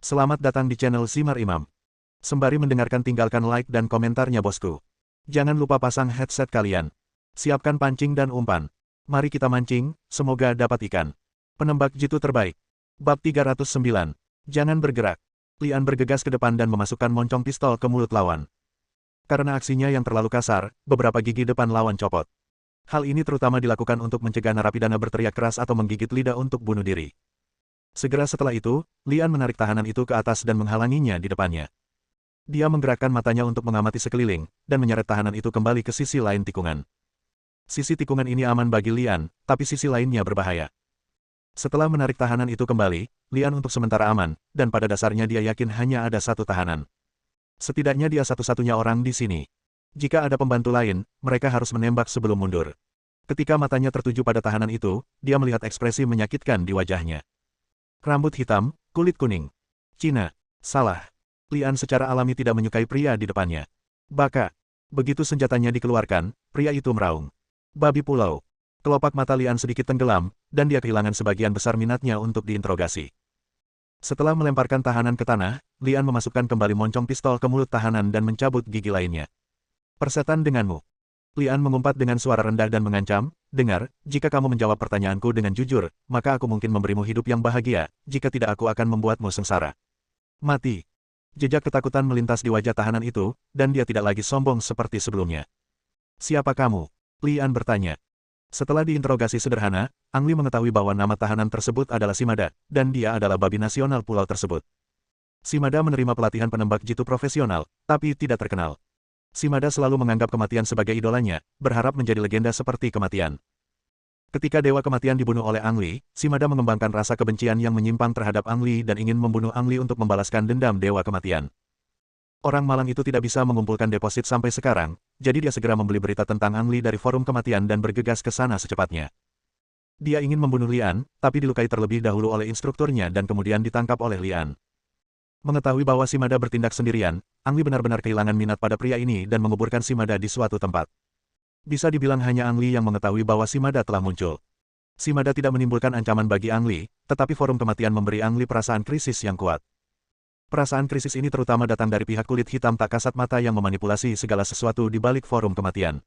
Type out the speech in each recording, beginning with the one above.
Selamat datang di channel Simar Imam. Sembari mendengarkan tinggalkan like dan komentarnya bosku. Jangan lupa pasang headset kalian. Siapkan pancing dan umpan. Mari kita mancing, semoga dapat ikan. Penembak jitu terbaik. Bab 309. Jangan bergerak. Lian bergegas ke depan dan memasukkan moncong pistol ke mulut lawan. Karena aksinya yang terlalu kasar, beberapa gigi depan lawan copot. Hal ini terutama dilakukan untuk mencegah narapidana berteriak keras atau menggigit lidah untuk bunuh diri. Segera setelah itu, Lian menarik tahanan itu ke atas dan menghalanginya di depannya. Dia menggerakkan matanya untuk mengamati sekeliling, dan menyeret tahanan itu kembali ke sisi lain tikungan. Sisi tikungan ini aman bagi Lian, tapi sisi lainnya berbahaya. Setelah menarik tahanan itu kembali, Lian untuk sementara aman, dan pada dasarnya dia yakin hanya ada satu tahanan. Setidaknya dia satu-satunya orang di sini. Jika ada pembantu lain, mereka harus menembak sebelum mundur. Ketika matanya tertuju pada tahanan itu, dia melihat ekspresi menyakitkan di wajahnya. Rambut hitam, kulit kuning. Cina. Salah. Lian secara alami tidak menyukai pria di depannya. Baka. Begitu senjatanya dikeluarkan, pria itu meraung. Babi pulau. Kelopak mata Lian sedikit tenggelam, dan dia kehilangan sebagian besar minatnya untuk diinterogasi. Setelah melemparkan tahanan ke tanah, Lian memasukkan kembali moncong pistol ke mulut tahanan dan mencabut gigi lainnya. Persetan denganmu. Lian mengumpat dengan suara rendah dan mengancam, dengar, jika kamu menjawab pertanyaanku dengan jujur, maka aku mungkin memberimu hidup yang bahagia, jika tidak aku akan membuatmu sengsara. Mati. Jejak ketakutan melintas di wajah tahanan itu, dan dia tidak lagi sombong seperti sebelumnya. Siapa kamu? Lian bertanya. Setelah diinterogasi sederhana, Ang Li mengetahui bahwa nama tahanan tersebut adalah Shimada, dan dia adalah babi nasional pulau tersebut. Shimada menerima pelatihan penembak jitu profesional, tapi tidak terkenal. Shimada selalu menganggap kematian sebagai idolanya, berharap menjadi legenda seperti kematian. Ketika Dewa Kematian dibunuh oleh Ang Li, Shimada mengembangkan rasa kebencian yang menyimpang terhadap Ang Li dan ingin membunuh Ang Li untuk membalaskan dendam Dewa Kematian. Orang malang itu tidak bisa mengumpulkan deposit sampai sekarang, jadi dia segera membeli berita tentang Ang Li dari forum kematian dan bergegas ke sana secepatnya. Dia ingin membunuh Lian, tapi dilukai terlebih dahulu oleh instrukturnya dan kemudian ditangkap oleh Lian. Mengetahui bahwa Shimada bertindak sendirian, Ang Li benar-benar kehilangan minat pada pria ini dan menguburkan Shimada di suatu tempat. Bisa dibilang hanya Ang Li yang mengetahui bahwa Shimada telah muncul. Shimada tidak menimbulkan ancaman bagi Ang Li, tetapi forum kematian memberi Ang Li perasaan krisis yang kuat. Perasaan krisis ini terutama datang dari pihak kulit hitam tak kasat mata yang memanipulasi segala sesuatu di balik forum kematian.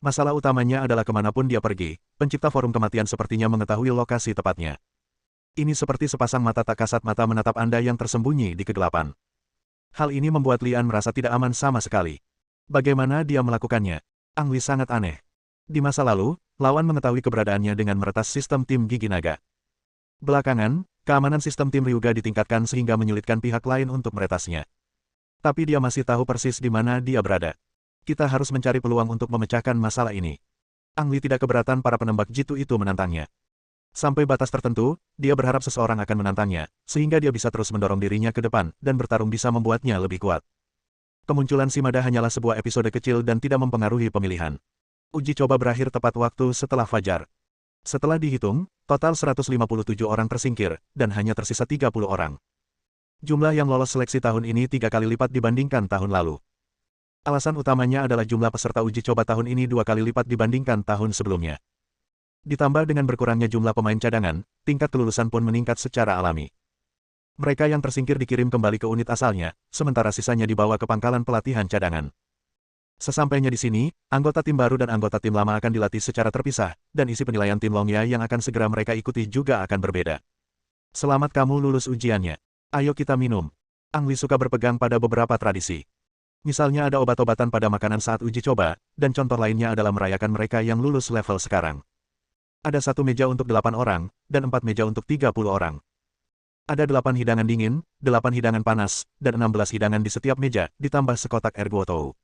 Masalah utamanya adalah kemanapun dia pergi, pencipta forum kematian sepertinya mengetahui lokasi tepatnya. Ini seperti sepasang mata tak kasat mata menatap Anda yang tersembunyi di kegelapan. Hal ini membuat Lian merasa tidak aman sama sekali. Bagaimana dia melakukannya? Ang Li sangat aneh. Di masa lalu, lawan mengetahui keberadaannya dengan meretas sistem tim gigi naga. Belakangan, keamanan sistem tim Ryuga ditingkatkan sehingga menyulitkan pihak lain untuk meretasnya. Tapi dia masih tahu persis di mana dia berada. Kita harus mencari peluang untuk memecahkan masalah ini. Ang Li tidak keberatan para penembak jitu itu menantangnya. Sampai batas tertentu, dia berharap seseorang akan menantangnya, sehingga dia bisa terus mendorong dirinya ke depan, dan bertarung bisa membuatnya lebih kuat. Kemunculan Shimada hanyalah sebuah episode kecil dan tidak mempengaruhi pemilihan. Uji coba berakhir tepat waktu setelah fajar. Setelah dihitung, total 157 orang tersingkir, dan hanya tersisa 30 orang. Jumlah yang lolos seleksi tahun ini 3 kali lipat dibandingkan tahun lalu. Alasan utamanya adalah jumlah peserta uji coba tahun ini 2 kali lipat dibandingkan tahun sebelumnya. Ditambah dengan berkurangnya jumlah pemain cadangan, tingkat kelulusan pun meningkat secara alami. Mereka yang tersingkir dikirim kembali ke unit asalnya, sementara sisanya dibawa ke pangkalan pelatihan cadangan. Sesampainya di sini, anggota tim baru dan anggota tim lama akan dilatih secara terpisah, dan isi penilaian tim Longya yang akan segera mereka ikuti juga akan berbeda. Selamat kamu lulus ujiannya. Ayo kita minum. Ang Li suka berpegang pada beberapa tradisi. Misalnya ada obat-obatan pada makanan saat uji coba, dan contoh lainnya adalah merayakan mereka yang lulus level sekarang. Ada 1 meja untuk 8 orang, dan 4 meja untuk 30 orang. Ada 8 hidangan dingin, 8 hidangan panas, dan 16 hidangan di setiap meja, ditambah sekotak ergotou.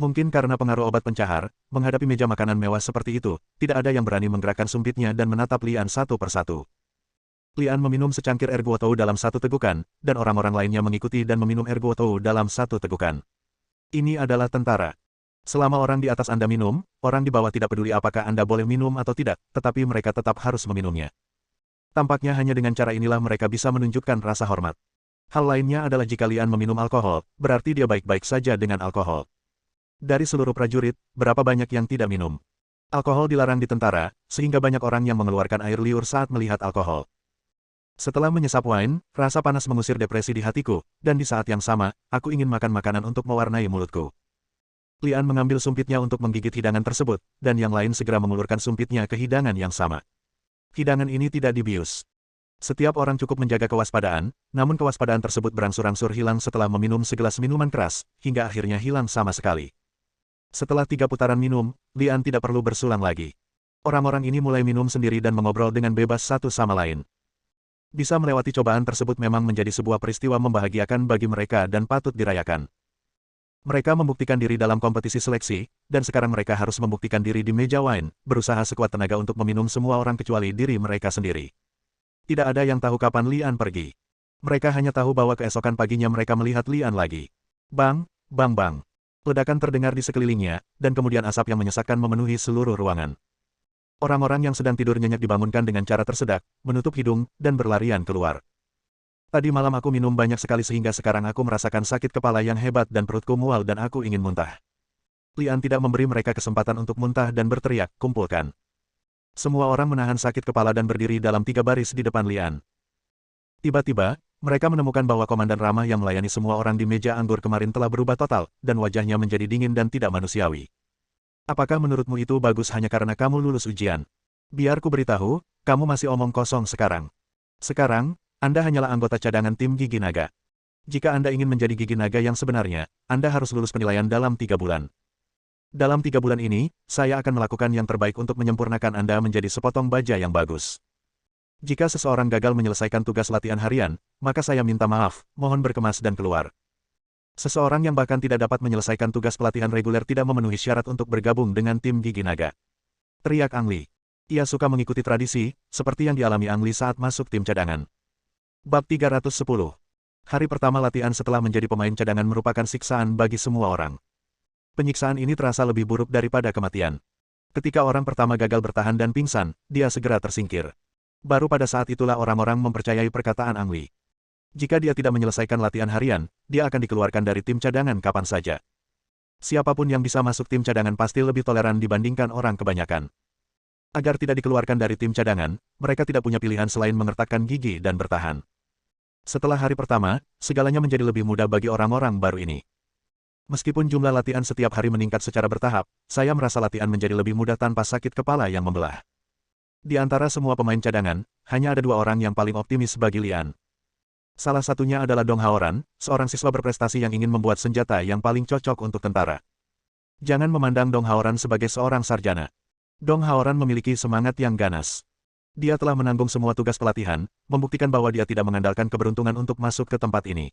Mungkin karena pengaruh obat pencahar, menghadapi meja makanan mewah seperti itu, tidak ada yang berani menggerakkan sumpitnya dan menatap Lian satu persatu. Lian meminum secangkir ergotou dalam 1 tegukan, dan orang-orang lainnya mengikuti dan meminum ergotou dalam 1 tegukan. Ini adalah tentara. Selama orang di atas Anda minum, orang di bawah tidak peduli apakah Anda boleh minum atau tidak, tetapi mereka tetap harus meminumnya. Tampaknya hanya dengan cara inilah mereka bisa menunjukkan rasa hormat. Hal lainnya adalah jika Lian meminum alkohol, berarti dia baik-baik saja dengan alkohol. Dari seluruh prajurit, berapa banyak yang tidak minum? Alkohol dilarang di tentara, sehingga banyak orang yang mengeluarkan air liur saat melihat alkohol. Setelah menyesap wine, rasa panas mengusir depresi di hatiku, dan di saat yang sama, aku ingin makan makanan untuk mewarnai mulutku. Lian mengambil sumpitnya untuk menggigit hidangan tersebut, dan yang lain segera mengulurkan sumpitnya ke hidangan yang sama. Hidangan ini tidak dibius. Setiap orang cukup menjaga kewaspadaan, namun kewaspadaan tersebut berangsur-angsur hilang setelah meminum segelas minuman keras, hingga akhirnya hilang sama sekali. Setelah 3 putaran minum, Lian tidak perlu bersulang lagi. Orang-orang ini mulai minum sendiri dan mengobrol dengan bebas satu sama lain. Bisa melewati cobaan tersebut memang menjadi sebuah peristiwa membahagiakan bagi mereka dan patut dirayakan. Mereka membuktikan diri dalam kompetisi seleksi, dan sekarang mereka harus membuktikan diri di meja wine, berusaha sekuat tenaga untuk meminum semua orang kecuali diri mereka sendiri. Tidak ada yang tahu kapan Lian pergi. Mereka hanya tahu bahwa keesokan paginya mereka melihat Lian lagi. Bang, bang bang. Ledakan terdengar di sekelilingnya, dan kemudian asap yang menyesakkan memenuhi seluruh ruangan. Orang-orang yang sedang tidur nyenyak dibangunkan dengan cara tersedak, menutup hidung, dan berlarian keluar. Tadi malam aku minum banyak sekali sehingga sekarang aku merasakan sakit kepala yang hebat dan perutku mual dan aku ingin muntah. Lian tidak memberi mereka kesempatan untuk muntah dan berteriak, kumpulkan. Semua orang menahan sakit kepala dan berdiri dalam 3 baris di depan Lian. Tiba-tiba, mereka menemukan bahwa Komandan Ramah yang melayani semua orang di meja anggur kemarin telah berubah total, dan wajahnya menjadi dingin dan tidak manusiawi. Apakah menurutmu itu bagus hanya karena kamu lulus ujian? Biar ku beritahu, kamu masih omong kosong sekarang. Sekarang, Anda hanyalah anggota cadangan tim Gigi Naga. Jika Anda ingin menjadi Gigi Naga yang sebenarnya, Anda harus lulus penilaian dalam 3 bulan. Dalam 3 bulan ini, saya akan melakukan yang terbaik untuk menyempurnakan Anda menjadi sepotong baja yang bagus. Jika seseorang gagal menyelesaikan tugas latihan harian, maka saya minta maaf, mohon berkemas dan keluar. Seseorang yang bahkan tidak dapat menyelesaikan tugas pelatihan reguler tidak memenuhi syarat untuk bergabung dengan tim Gigi Naga. Teriak Ang Li. Ia suka mengikuti tradisi, seperti yang dialami Ang Li saat masuk tim cadangan. Bab 310. Hari pertama latihan setelah menjadi pemain cadangan merupakan siksaan bagi semua orang. Penyiksaan ini terasa lebih buruk daripada kematian. Ketika orang pertama gagal bertahan dan pingsan, dia segera tersingkir. Baru pada saat itulah orang-orang mempercayai perkataan Ang Li. Jika dia tidak menyelesaikan latihan harian, dia akan dikeluarkan dari tim cadangan kapan saja. Siapapun yang bisa masuk tim cadangan pasti lebih toleran dibandingkan orang kebanyakan. Agar tidak dikeluarkan dari tim cadangan, mereka tidak punya pilihan selain mengertakkan gigi dan bertahan. Setelah hari pertama, segalanya menjadi lebih mudah bagi orang-orang baru ini. Meskipun jumlah latihan setiap hari meningkat secara bertahap, saya merasa latihan menjadi lebih mudah tanpa sakit kepala yang membelah. Di antara semua pemain cadangan, hanya ada 2 orang yang paling optimis bagi Lian. Salah satunya adalah Dong Haoran, seorang siswa berprestasi yang ingin membuat senjata yang paling cocok untuk tentara. Jangan memandang Dong Haoran sebagai seorang sarjana. Dong Haoran memiliki semangat yang ganas. Dia telah menanggung semua tugas pelatihan, membuktikan bahwa dia tidak mengandalkan keberuntungan untuk masuk ke tempat ini.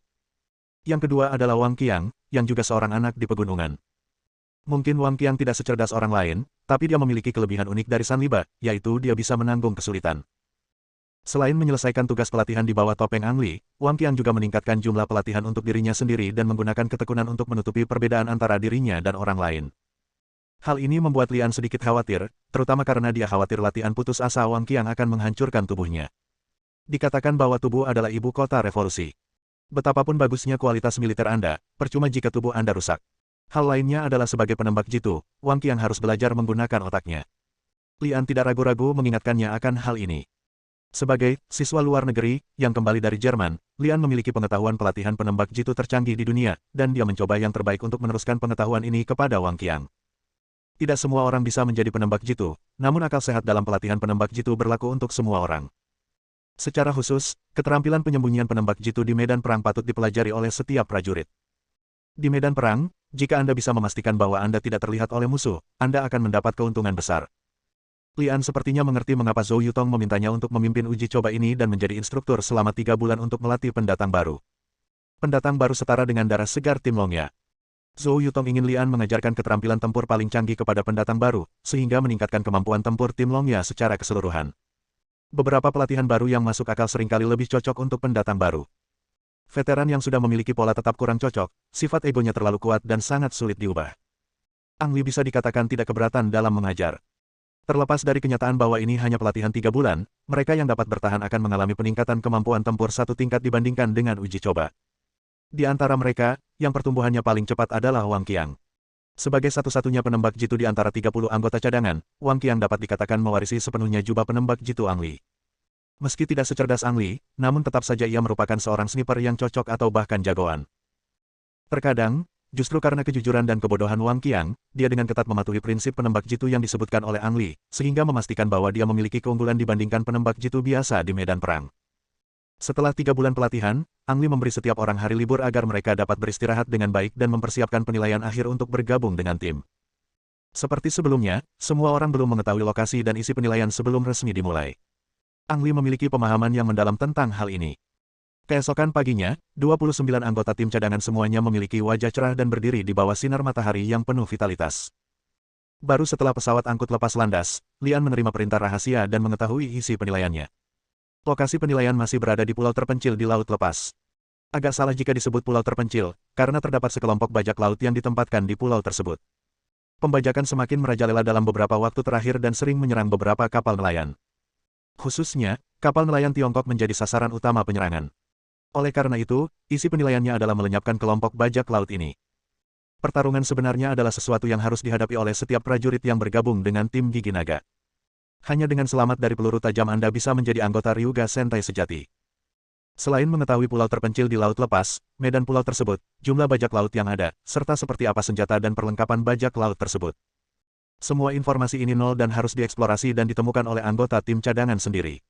Yang kedua adalah Wang Qiang, yang juga seorang anak di pegunungan. Mungkin Wang Qiang tidak secerdas orang lain, tapi dia memiliki kelebihan unik dari San Liba, yaitu dia bisa menanggung kesulitan. Selain menyelesaikan tugas pelatihan di bawah topeng Ang Li, Wang Qiang juga meningkatkan jumlah pelatihan untuk dirinya sendiri dan menggunakan ketekunan untuk menutupi perbedaan antara dirinya dan orang lain. Hal ini membuat Lian sedikit khawatir, terutama karena dia khawatir latihan putus asa Wang Qiang akan menghancurkan tubuhnya. Dikatakan bahwa tubuh adalah ibu kota revolusi. Betapapun bagusnya kualitas militer Anda, percuma jika tubuh Anda rusak. Hal lainnya adalah sebagai penembak jitu, Wang Qiang harus belajar menggunakan otaknya. Lian tidak ragu-ragu mengingatkannya akan hal ini. Sebagai siswa luar negeri yang kembali dari Jerman, Lian memiliki pengetahuan pelatihan penembak jitu tercanggih di dunia, dan dia mencoba yang terbaik untuk meneruskan pengetahuan ini kepada Wang Qiang. Tidak semua orang bisa menjadi penembak jitu, namun akal sehat dalam pelatihan penembak jitu berlaku untuk semua orang. Secara khusus, keterampilan penyembunyian penembak jitu di medan perang patut dipelajari oleh setiap prajurit. Di medan perang, jika Anda bisa memastikan bahwa Anda tidak terlihat oleh musuh, Anda akan mendapat keuntungan besar. Lian sepertinya mengerti mengapa Zhou Yutong memintanya untuk memimpin uji coba ini dan menjadi instruktur selama 3 bulan untuk melatih pendatang baru. Pendatang baru setara dengan darah segar tim Longya. Zhou Yutong ingin Lian mengajarkan keterampilan tempur paling canggih kepada pendatang baru, sehingga meningkatkan kemampuan tempur tim Longya secara keseluruhan. Beberapa pelatihan baru yang masuk akal seringkali lebih cocok untuk pendatang baru. Veteran yang sudah memiliki pola tetap kurang cocok, sifat egonya terlalu kuat dan sangat sulit diubah. Ang Li bisa dikatakan tidak keberatan dalam mengajar. Terlepas dari kenyataan bahwa ini hanya pelatihan 3 bulan, mereka yang dapat bertahan akan mengalami peningkatan kemampuan tempur 1 tingkat dibandingkan dengan uji coba. Di antara mereka, yang pertumbuhannya paling cepat adalah Wang Qiang. Sebagai satu-satunya penembak jitu di antara 30 anggota cadangan, Wang Qiang dapat dikatakan mewarisi sepenuhnya jubah penembak jitu Ang Li. Meski tidak secerdas Ang Li, namun tetap saja ia merupakan seorang sniper yang cocok atau bahkan jagoan. Terkadang, justru karena kejujuran dan kebodohan Wang Qiang, dia dengan ketat mematuhi prinsip penembak jitu yang disebutkan oleh Ang Li, sehingga memastikan bahwa dia memiliki keunggulan dibandingkan penembak jitu biasa di medan perang. Setelah 3 bulan pelatihan, Ang Li memberi setiap orang hari libur agar mereka dapat beristirahat dengan baik dan mempersiapkan penilaian akhir untuk bergabung dengan tim. Seperti sebelumnya, semua orang belum mengetahui lokasi dan isi penilaian sebelum resmi dimulai. Ang Li memiliki pemahaman yang mendalam tentang hal ini. Keesokan paginya, 29 anggota tim cadangan semuanya memiliki wajah cerah dan berdiri di bawah sinar matahari yang penuh vitalitas. Baru setelah pesawat angkut lepas landas, Lian menerima perintah rahasia dan mengetahui isi penilaiannya. Lokasi penilaian masih berada di pulau terpencil di Laut Lepas. Agak salah jika disebut pulau terpencil, karena terdapat sekelompok bajak laut yang ditempatkan di pulau tersebut. Pembajakan semakin merajalela dalam beberapa waktu terakhir dan sering menyerang beberapa kapal nelayan. Khususnya, kapal nelayan Tiongkok menjadi sasaran utama penyerangan. Oleh karena itu, isi penilaiannya adalah melenyapkan kelompok bajak laut ini. Pertarungan sebenarnya adalah sesuatu yang harus dihadapi oleh setiap prajurit yang bergabung dengan tim Gigi Naga. Hanya dengan selamat dari peluru tajam Anda bisa menjadi anggota Ryuga Sentai sejati. Selain mengetahui pulau terpencil di Laut Lepas, medan pulau tersebut, jumlah bajak laut yang ada, serta seperti apa senjata dan perlengkapan bajak laut tersebut. Semua informasi ini nol dan harus dieksplorasi dan ditemukan oleh anggota tim cadangan sendiri.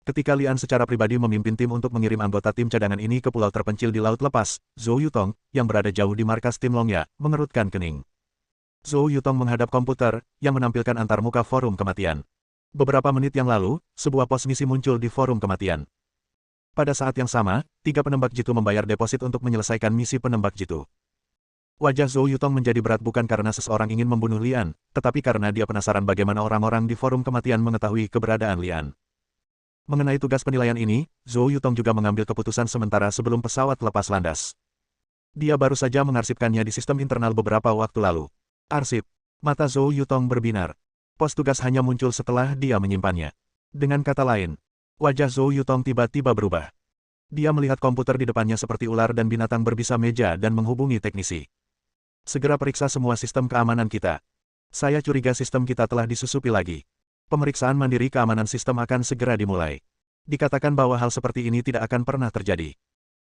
Ketika Lian secara pribadi memimpin tim untuk mengirim anggota tim cadangan ini ke pulau terpencil di Laut Lepas, Zhou Yutong, yang berada jauh di markas tim Longya, mengerutkan kening. Zhou Yutong menghadap komputer, yang menampilkan antarmuka forum kematian. Beberapa menit yang lalu, sebuah pos misi muncul di forum kematian. Pada saat yang sama, 3 penembak jitu membayar deposit untuk menyelesaikan misi penembak jitu. Wajah Zhou Yutong menjadi berat bukan karena seseorang ingin membunuh Lian, tetapi karena dia penasaran bagaimana orang-orang di forum kematian mengetahui keberadaan Lian. Mengenai tugas penilaian ini, Zhou Yutong juga mengambil keputusan sementara sebelum pesawat lepas landas. Dia baru saja mengarsipkannya di sistem internal beberapa waktu lalu. Arsip. Mata Zhou Yutong berbinar. Pos tugas hanya muncul setelah dia menyimpannya. Dengan kata lain, wajah Zhou Yutong tiba-tiba berubah. Dia melihat komputer di depannya seperti ular dan binatang berbisa meja dan menghubungi teknisi. Segera periksa semua sistem keamanan kita. Saya curiga sistem kita telah disusupi lagi. Pemeriksaan mandiri keamanan sistem akan segera dimulai. Dikatakan bahwa hal seperti ini tidak akan pernah terjadi.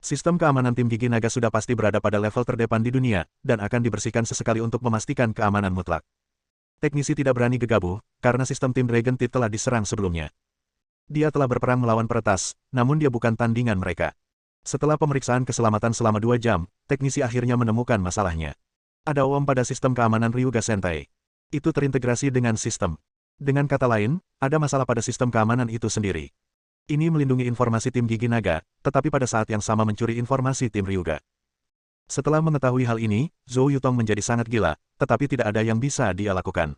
Sistem keamanan tim Gigi Naga sudah pasti berada pada level terdepan di dunia, dan akan dibersihkan sesekali untuk memastikan keamanan mutlak. Teknisi tidak berani gegabah, karena sistem tim Dragon Teeth telah diserang sebelumnya. Dia telah berperang melawan peretas, namun dia bukan tandingan mereka. Setelah pemeriksaan keselamatan selama 2 jam, teknisi akhirnya menemukan masalahnya. Ada OM pada sistem keamanan Ryuga Sentai. Itu terintegrasi dengan sistem. Dengan kata lain, ada masalah pada sistem keamanan itu sendiri. Ini melindungi informasi tim Gigi Naga, tetapi pada saat yang sama mencuri informasi tim Ryuga. Setelah mengetahui hal ini, Zhou Yutong menjadi sangat gila, tetapi tidak ada yang bisa dia lakukan.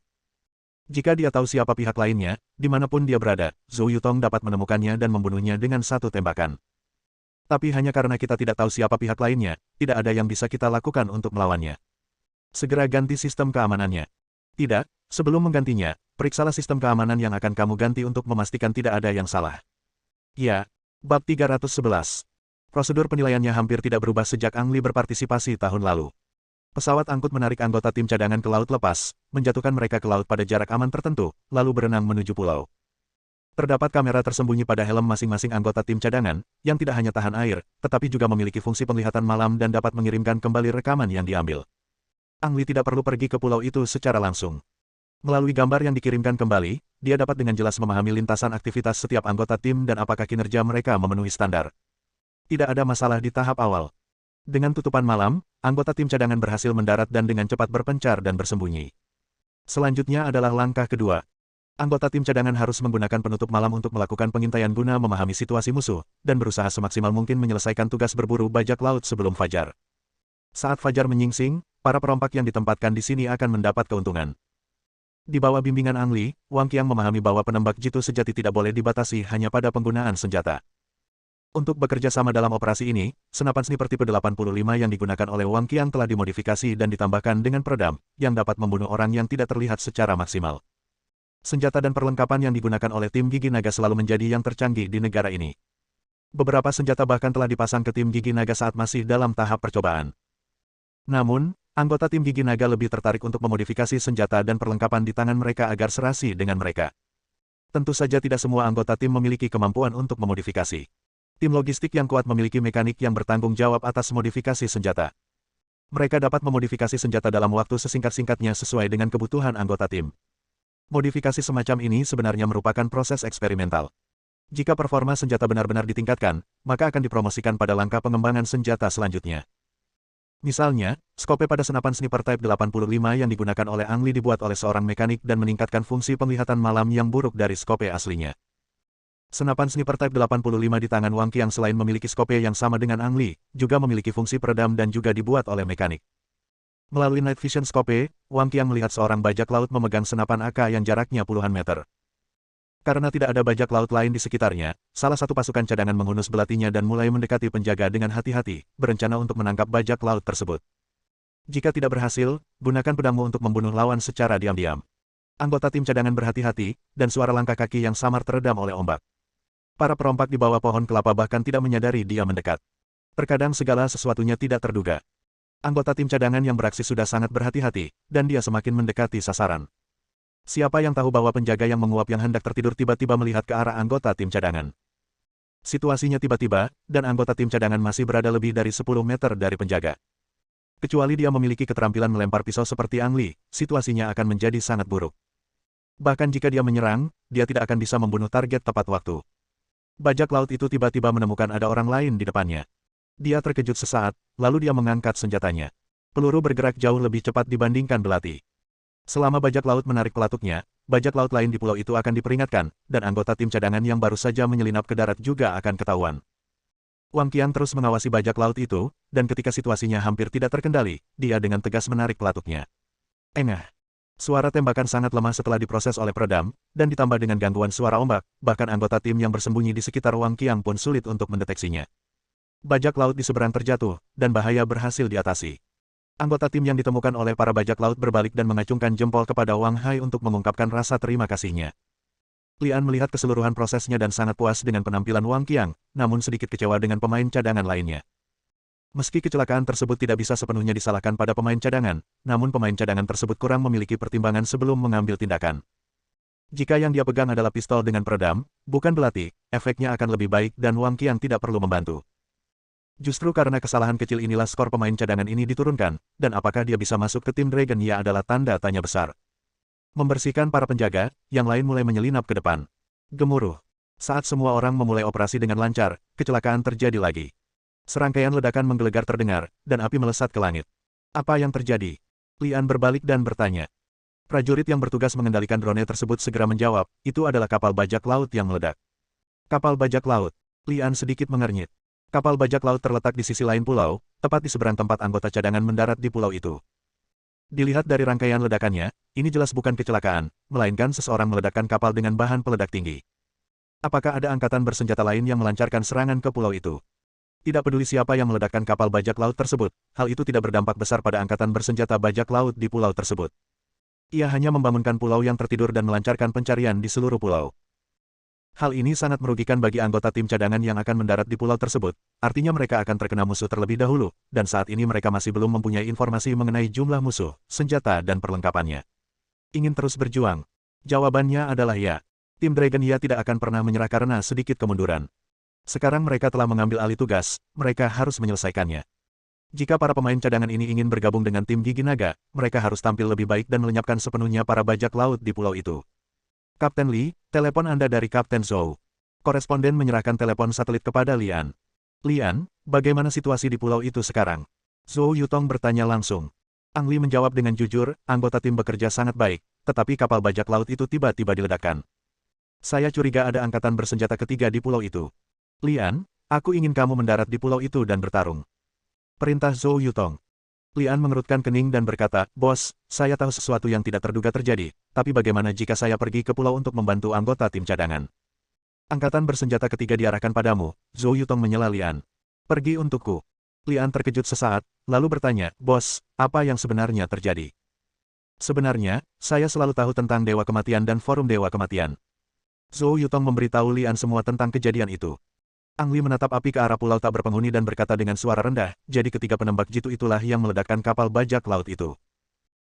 Jika dia tahu siapa pihak lainnya, dimanapun dia berada, Zhou Yutong dapat menemukannya dan membunuhnya dengan 1 tembakan. Tapi hanya karena kita tidak tahu siapa pihak lainnya, tidak ada yang bisa kita lakukan untuk melawannya. Segera ganti sistem keamanannya. Tidak, sebelum menggantinya, periksalah sistem keamanan yang akan kamu ganti untuk memastikan tidak ada yang salah. Ya, bab 311. Prosedur penilaiannya hampir tidak berubah sejak Ang Li berpartisipasi tahun lalu. Pesawat angkut menarik anggota tim cadangan ke Laut Lepas, menjatuhkan mereka ke laut pada jarak aman tertentu, lalu berenang menuju pulau. Terdapat kamera tersembunyi pada helm masing-masing anggota tim cadangan, yang tidak hanya tahan air, tetapi juga memiliki fungsi penglihatan malam dan dapat mengirimkan kembali rekaman yang diambil. Ang Li tidak perlu pergi ke pulau itu secara langsung. Melalui gambar yang dikirimkan kembali, dia dapat dengan jelas memahami lintasan aktivitas setiap anggota tim dan apakah kinerja mereka memenuhi standar. Tidak ada masalah di tahap awal. Dengan tutupan malam, anggota tim cadangan berhasil mendarat dan dengan cepat berpencar dan bersembunyi. Selanjutnya adalah langkah kedua. Anggota tim cadangan harus menggunakan penutup malam untuk melakukan pengintaian guna memahami situasi musuh, dan berusaha semaksimal mungkin menyelesaikan tugas berburu bajak laut sebelum fajar. Saat fajar menyingsing, para perompak yang ditempatkan di sini akan mendapat keuntungan. Di bawah bimbingan Ang Li, Wang Qiang memahami bahwa penembak jitu sejati tidak boleh dibatasi hanya pada penggunaan senjata. Untuk bekerja sama dalam operasi ini, senapan sniper tipe 85 yang digunakan oleh Wang Qiang telah dimodifikasi dan ditambahkan dengan peredam, yang dapat membunuh orang yang tidak terlihat secara maksimal. Senjata dan perlengkapan yang digunakan oleh tim Gigi Naga selalu menjadi yang tercanggih di negara ini. Beberapa senjata bahkan telah dipasang ke tim Gigi Naga saat masih dalam tahap percobaan. Namun, anggota tim Gigi Naga lebih tertarik untuk memodifikasi senjata dan perlengkapan di tangan mereka agar serasi dengan mereka. Tentu saja tidak semua anggota tim memiliki kemampuan untuk memodifikasi. Tim logistik yang kuat memiliki mekanik yang bertanggung jawab atas modifikasi senjata. Mereka dapat memodifikasi senjata dalam waktu sesingkat-singkatnya sesuai dengan kebutuhan anggota tim. Modifikasi semacam ini sebenarnya merupakan proses eksperimental. Jika performa senjata benar-benar ditingkatkan, maka akan dipromosikan pada langkah pengembangan senjata selanjutnya. Misalnya, skope pada senapan sniper Type 85 yang digunakan oleh Ang Lee dibuat oleh seorang mekanik dan meningkatkan fungsi penglihatan malam yang buruk dari skope aslinya. Senapan sniper Type 85 di tangan Wang Qiang selain memiliki skope yang sama dengan Ang Lee, juga memiliki fungsi peredam dan juga dibuat oleh mekanik. Melalui Night Vision Scope, Wang Qiang melihat seorang bajak laut memegang senapan AK yang jaraknya puluhan meter. Karena tidak ada bajak laut lain di sekitarnya, salah satu pasukan cadangan menghunus belatinya dan mulai mendekati penjaga dengan hati-hati, berencana untuk menangkap bajak laut tersebut. Jika tidak berhasil, gunakan pedangmu untuk membunuh lawan secara diam-diam. Anggota tim cadangan berhati-hati, dan suara langkah kaki yang samar teredam oleh ombak. Para perompak di bawah pohon kelapa bahkan tidak menyadari dia mendekat. Terkadang segala sesuatunya tidak terduga. Anggota tim cadangan yang beraksi sudah sangat berhati-hati, dan dia semakin mendekati sasaran. Siapa yang tahu bahwa penjaga yang menguap yang hendak tertidur tiba-tiba melihat ke arah anggota tim cadangan. Situasinya tiba-tiba, dan anggota tim cadangan masih berada lebih dari 10 meter dari penjaga. Kecuali dia memiliki keterampilan melempar pisau seperti Ang Lee, situasinya akan menjadi sangat buruk. Bahkan jika dia menyerang, dia tidak akan bisa membunuh target tepat waktu. Bajak laut itu tiba-tiba menemukan ada orang lain di depannya. Dia terkejut sesaat, lalu dia mengangkat senjatanya. Peluru bergerak jauh lebih cepat dibandingkan belati. Selama bajak laut menarik pelatuknya, bajak laut lain di pulau itu akan diperingatkan, dan anggota tim cadangan yang baru saja menyelinap ke darat juga akan ketahuan. Wang Qiang terus mengawasi bajak laut itu, dan ketika situasinya hampir tidak terkendali, dia dengan tegas menarik pelatuknya. Engah. Suara tembakan sangat lemah setelah diproses oleh peredam, dan ditambah dengan gangguan suara ombak, bahkan anggota tim yang bersembunyi di sekitar Wang Qiang pun sulit untuk mendeteksinya. Bajak laut di seberang terjatuh, dan bahaya berhasil diatasi. Anggota tim yang ditemukan oleh para bajak laut berbalik dan mengacungkan jempol kepada Wang Hai untuk mengungkapkan rasa terima kasihnya. Lian melihat keseluruhan prosesnya dan sangat puas dengan penampilan Wang Qiang, namun sedikit kecewa dengan pemain cadangan lainnya. Meski kecelakaan tersebut tidak bisa sepenuhnya disalahkan pada pemain cadangan, namun pemain cadangan tersebut kurang memiliki pertimbangan sebelum mengambil tindakan. Jika yang dia pegang adalah pistol dengan peredam, bukan belati, efeknya akan lebih baik dan Wang Qiang tidak perlu membantu. Justru karena kesalahan kecil inilah skor pemain cadangan ini diturunkan, dan apakah dia bisa masuk ke tim Dragon ya adalah tanda tanya besar. Membersihkan para penjaga, yang lain mulai menyelinap ke depan. Gemuruh. Saat semua orang memulai operasi dengan lancar, kecelakaan terjadi lagi. Serangkaian ledakan menggelegar terdengar, dan api melesat ke langit. Apa yang terjadi? Lian berbalik dan bertanya. Prajurit yang bertugas mengendalikan drone tersebut segera menjawab, itu adalah kapal bajak laut yang meledak. Kapal bajak laut. Lian sedikit mengernyit. Kapal bajak laut terletak di sisi lain pulau, tepat di seberang tempat anggota cadangan mendarat di pulau itu. Dilihat dari rangkaian ledakannya, ini jelas bukan kecelakaan, melainkan seseorang meledakkan kapal dengan bahan peledak tinggi. Apakah ada angkatan bersenjata lain yang melancarkan serangan ke pulau itu? Tidak peduli siapa yang meledakkan kapal bajak laut tersebut, hal itu tidak berdampak besar pada angkatan bersenjata bajak laut di pulau tersebut. Ia hanya membangunkan pulau yang tertidur dan melancarkan pencarian di seluruh pulau. Hal ini sangat merugikan bagi anggota tim cadangan yang akan mendarat di pulau tersebut, artinya mereka akan terkena musuh terlebih dahulu, dan saat ini mereka masih belum mempunyai informasi mengenai jumlah musuh, senjata dan perlengkapannya. Ingin terus berjuang? Jawabannya adalah ya. Tim Dragon ya tidak akan pernah menyerah karena sedikit kemunduran. Sekarang mereka telah mengambil alih tugas, mereka harus menyelesaikannya. Jika para pemain cadangan ini ingin bergabung dengan tim Gigi Naga, mereka harus tampil lebih baik dan melenyapkan sepenuhnya para bajak laut di pulau itu. Kapten Lee, telepon Anda dari Kapten Zhou. Koresponden menyerahkan telepon satelit kepada Lian. Lian, bagaimana situasi di pulau itu sekarang? Zhou Yutong bertanya langsung. Ang Lee menjawab dengan jujur, anggota tim bekerja sangat baik, tetapi kapal bajak laut itu tiba-tiba diledakkan. Saya curiga ada angkatan bersenjata ketiga di pulau itu. Lian, aku ingin kamu mendarat di pulau itu dan bertarung. Perintah Zhou Yutong. Lian mengerutkan kening dan berkata, Bos, saya tahu sesuatu yang tidak terduga terjadi, tapi bagaimana jika saya pergi ke pulau untuk membantu anggota tim cadangan? Angkatan bersenjata ketiga diarahkan padamu, Zhou Yutong menyela Lian. Pergi untukku. Lian terkejut sesaat, lalu bertanya, Bos, apa yang sebenarnya terjadi? Sebenarnya, saya selalu tahu tentang Dewa Kematian dan Forum Dewa Kematian. Zhou Yutong memberitahu Lian semua tentang kejadian itu. Ang Lee menatap api ke arah pulau tak berpenghuni dan berkata dengan suara rendah, jadi ketiga penembak jitu itulah yang meledakkan kapal bajak laut itu.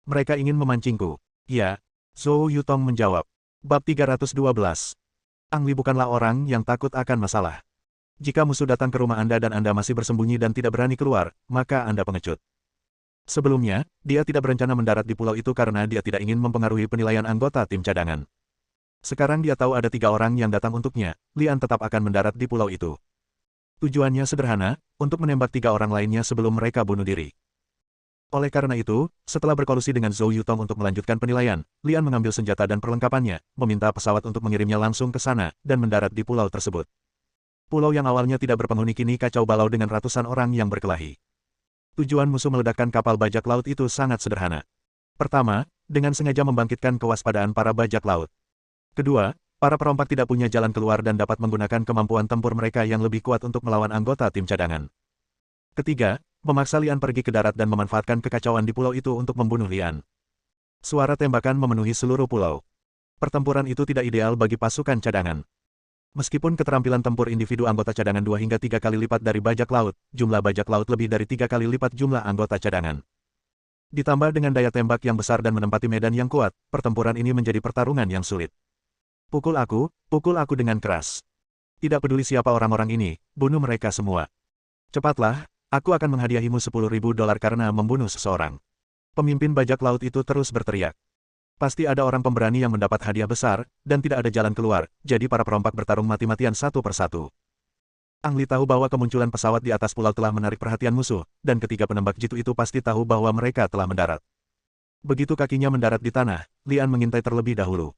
Mereka ingin memancingku. Ya, Zhou Yutong menjawab. Bab 312. Ang Li bukanlah orang yang takut akan masalah. Jika musuh datang ke rumah Anda dan Anda masih bersembunyi dan tidak berani keluar, maka Anda pengecut. Sebelumnya, dia tidak berencana mendarat di pulau itu karena dia tidak ingin mempengaruhi penilaian anggota tim cadangan. Sekarang dia tahu ada 3 orang yang datang untuknya, Lian tetap akan mendarat di pulau itu. Tujuannya sederhana, untuk menembak 3 orang lainnya sebelum mereka bunuh diri. Oleh karena itu, setelah berkolusi dengan Zhou Yutong untuk melanjutkan penilaian, Lian mengambil senjata dan perlengkapannya, meminta pesawat untuk mengirimnya langsung ke sana, dan mendarat di pulau tersebut. Pulau yang awalnya tidak berpenghuni kini kacau balau dengan ratusan orang yang berkelahi. Tujuan musuh meledakkan kapal bajak laut itu sangat sederhana. Pertama, dengan sengaja membangkitkan kewaspadaan para bajak laut. Kedua, para perompak tidak punya jalan keluar dan dapat menggunakan kemampuan tempur mereka yang lebih kuat untuk melawan anggota tim cadangan. Ketiga, memaksa Lian pergi ke darat dan memanfaatkan kekacauan di pulau itu untuk membunuh Lian. Suara tembakan memenuhi seluruh pulau. Pertempuran itu tidak ideal bagi pasukan cadangan. Meskipun keterampilan tempur individu anggota cadangan 2 hingga 3 kali lipat dari bajak laut, jumlah bajak laut lebih dari 3 kali lipat jumlah anggota cadangan. Ditambah dengan daya tembak yang besar dan menempati medan yang kuat, pertempuran ini menjadi pertarungan yang sulit. Pukul aku dengan keras. Tidak peduli siapa orang-orang ini, bunuh mereka semua. Cepatlah, aku akan menghadiahimu $10.000 karena membunuh seseorang. Pemimpin bajak laut itu terus berteriak. Pasti ada orang pemberani yang mendapat hadiah besar, dan tidak ada jalan keluar, jadi para perompak bertarung mati-matian satu persatu. Ang Li tahu bahwa kemunculan pesawat di atas pulau telah menarik perhatian musuh, dan ketiga penembak jitu itu pasti tahu bahwa mereka telah mendarat. Begitu kakinya mendarat di tanah, Lian mengintai terlebih dahulu.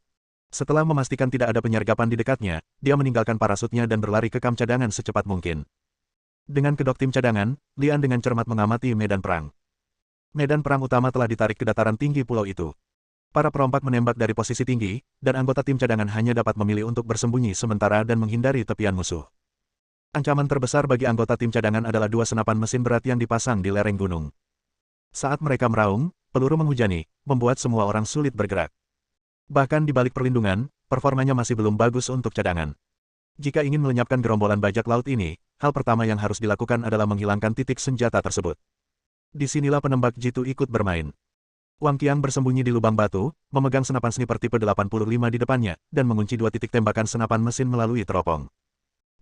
Setelah memastikan tidak ada penyergapan di dekatnya, dia meninggalkan parasutnya dan berlari ke kamp cadangan secepat mungkin. Dengan kedok tim cadangan, Lian dengan cermat mengamati medan perang. Medan perang utama telah ditarik ke dataran tinggi pulau itu. Para perompak menembak dari posisi tinggi, dan anggota tim cadangan hanya dapat memilih untuk bersembunyi sementara dan menghindari tepian musuh. Ancaman terbesar bagi anggota tim cadangan adalah 2 senapan mesin berat yang dipasang di lereng gunung. Saat mereka meraung, peluru menghujani, membuat semua orang sulit bergerak. Bahkan di balik perlindungan, performanya masih belum bagus untuk cadangan. Jika ingin melenyapkan gerombolan bajak laut ini, hal pertama yang harus dilakukan adalah menghilangkan titik senjata tersebut. Disinilah penembak jitu ikut bermain. Wang Qiang bersembunyi di lubang batu, memegang senapan sniper tipe 85 di depannya, dan mengunci 2 titik tembakan senapan mesin melalui teropong.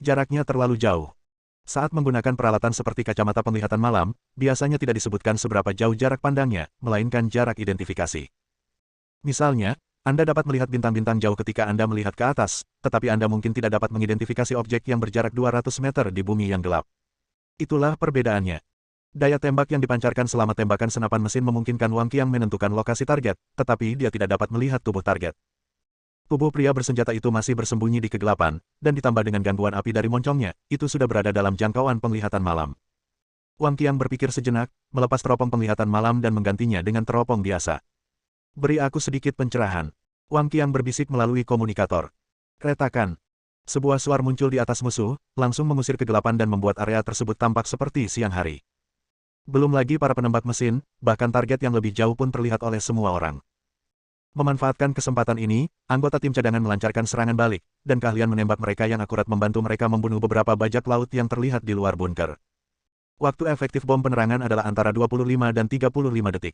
Jaraknya terlalu jauh. Saat menggunakan peralatan seperti kacamata penglihatan malam, biasanya tidak disebutkan seberapa jauh jarak pandangnya, melainkan jarak identifikasi. Misalnya, Anda dapat melihat bintang-bintang jauh ketika Anda melihat ke atas, tetapi Anda mungkin tidak dapat mengidentifikasi objek yang berjarak 200 meter di bumi yang gelap. Itulah perbedaannya. Daya tembak yang dipancarkan selama tembakan senapan mesin memungkinkan Wang Qiang menentukan lokasi target, tetapi dia tidak dapat melihat tubuh target. Tubuh pria bersenjata itu masih bersembunyi di kegelapan, dan ditambah dengan gangguan api dari moncongnya, itu sudah berada dalam jangkauan penglihatan malam. Wang Qiang berpikir sejenak, melepas teropong penglihatan malam dan menggantinya dengan teropong biasa. Beri aku sedikit pencerahan. Wang Qiang berbisik melalui komunikator. Retakan. Sebuah suar muncul di atas musuh, langsung mengusir kegelapan dan membuat area tersebut tampak seperti siang hari. Belum lagi para penembak mesin, bahkan target yang lebih jauh pun terlihat oleh semua orang. Memanfaatkan kesempatan ini, anggota tim cadangan melancarkan serangan balik, dan keahlian menembak mereka yang akurat membantu mereka membunuh beberapa bajak laut yang terlihat di luar bunker. Waktu efektif bom penerangan adalah antara 25 dan 35 detik.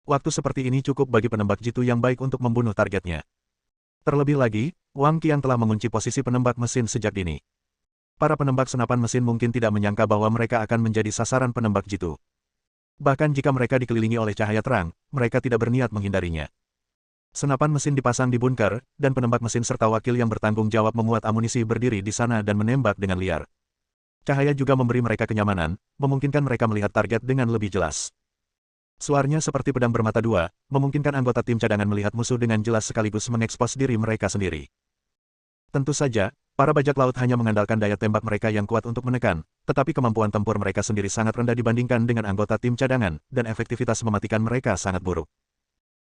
Waktu seperti ini cukup bagi penembak jitu yang baik untuk membunuh targetnya. Terlebih lagi, Wang Qiang telah mengunci posisi penembak mesin sejak dini. Para penembak senapan mesin mungkin tidak menyangka bahwa mereka akan menjadi sasaran penembak jitu. Bahkan jika mereka dikelilingi oleh cahaya terang, mereka tidak berniat menghindarinya. Senapan mesin dipasang di bunker, dan penembak mesin serta wakil yang bertanggung jawab memuat amunisi berdiri di sana dan menembak dengan liar. Cahaya juga memberi mereka kenyamanan, memungkinkan mereka melihat target dengan lebih jelas. Suaranya seperti pedang bermata dua, memungkinkan anggota tim cadangan melihat musuh dengan jelas sekaligus mengekspos diri mereka sendiri. Tentu saja, para bajak laut hanya mengandalkan daya tembak mereka yang kuat untuk menekan, tetapi kemampuan tempur mereka sendiri sangat rendah dibandingkan dengan anggota tim cadangan, dan efektivitas mematikan mereka sangat buruk.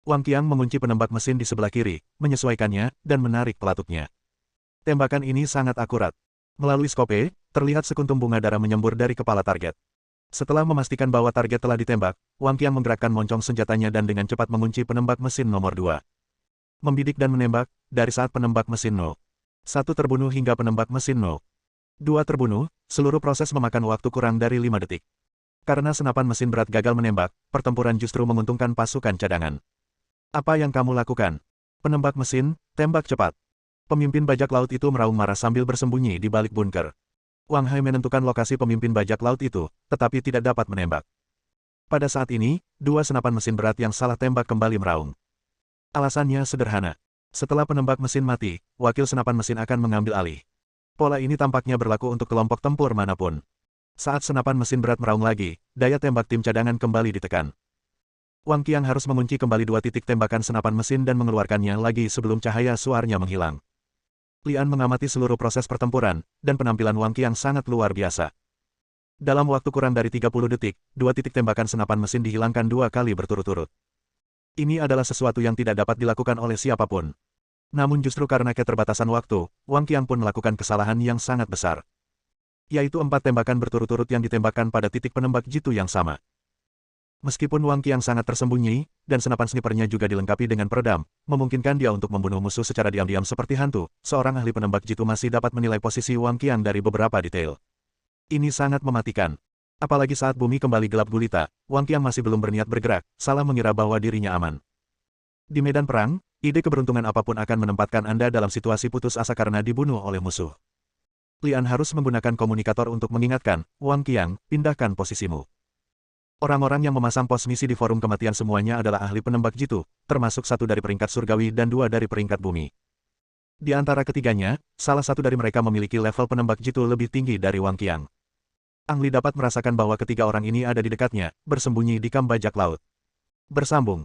Wang Qiang mengunci penembak mesin di sebelah kiri, menyesuaikannya, dan menarik pelatutnya. Tembakan ini sangat akurat. Melalui skope, terlihat sekuntum bunga darah menyembur dari kepala target. Setelah memastikan bahwa target telah ditembak, Wang Qiang menggerakkan moncong senjatanya dan dengan cepat mengunci penembak mesin nomor 2. Membidik dan menembak, dari saat penembak mesin 0. 1 terbunuh hingga penembak mesin 0. 2 terbunuh, seluruh proses memakan waktu kurang dari 5 detik. Karena senapan mesin berat gagal menembak, pertempuran justru menguntungkan pasukan cadangan. Apa yang kamu lakukan? Penembak mesin, tembak cepat. Pemimpin bajak laut itu meraung marah sambil bersembunyi di balik bunker. Wang Hai menentukan lokasi pemimpin bajak laut itu, tetapi tidak dapat menembak. Pada saat ini, dua senapan mesin berat yang salah tembak kembali meraung. Alasannya sederhana. Setelah penembak mesin mati, wakil senapan mesin akan mengambil alih. Pola ini tampaknya berlaku untuk kelompok tempur manapun. Saat senapan mesin berat meraung lagi, daya tembak tim cadangan kembali ditekan. Wang Qiang harus mengunci kembali dua titik tembakan senapan mesin dan mengeluarkannya lagi sebelum cahaya suarnya menghilang. Lian mengamati seluruh proses pertempuran, dan penampilan Wang Qiang sangat luar biasa. Dalam waktu kurang dari 30 detik, dua titik tembakan senapan mesin dihilangkan dua kali berturut-turut. Ini adalah sesuatu yang tidak dapat dilakukan oleh siapapun. Namun justru karena keterbatasan waktu, Wang Qiang pun melakukan kesalahan yang sangat besar. Yaitu 4 tembakan berturut-turut yang ditembakkan pada titik penembak jitu yang sama. Meskipun Wang Qiang sangat tersembunyi, dan senapan snipernya juga dilengkapi dengan peredam, memungkinkan dia untuk membunuh musuh secara diam-diam seperti hantu, seorang ahli penembak jitu masih dapat menilai posisi Wang Qiang dari beberapa detail. Ini sangat mematikan. Apalagi saat bumi kembali gelap gulita, Wang Qiang masih belum berniat bergerak, salah mengira bahwa dirinya aman. Di medan perang, ide keberuntungan apapun akan menempatkan Anda dalam situasi putus asa karena dibunuh oleh musuh. Lian harus menggunakan komunikator untuk mengingatkan, Wang Qiang, pindahkan posisimu. Orang-orang yang memasang pos misi di forum kematian semuanya adalah ahli penembak jitu, termasuk satu dari peringkat surgawi dan dua dari peringkat bumi. Di antara ketiganya, salah satu dari mereka memiliki level penembak jitu lebih tinggi dari Wang Qiang. Ang Li dapat merasakan bahwa ketiga orang ini ada di dekatnya, bersembunyi di kamp bajak laut. Bersambung.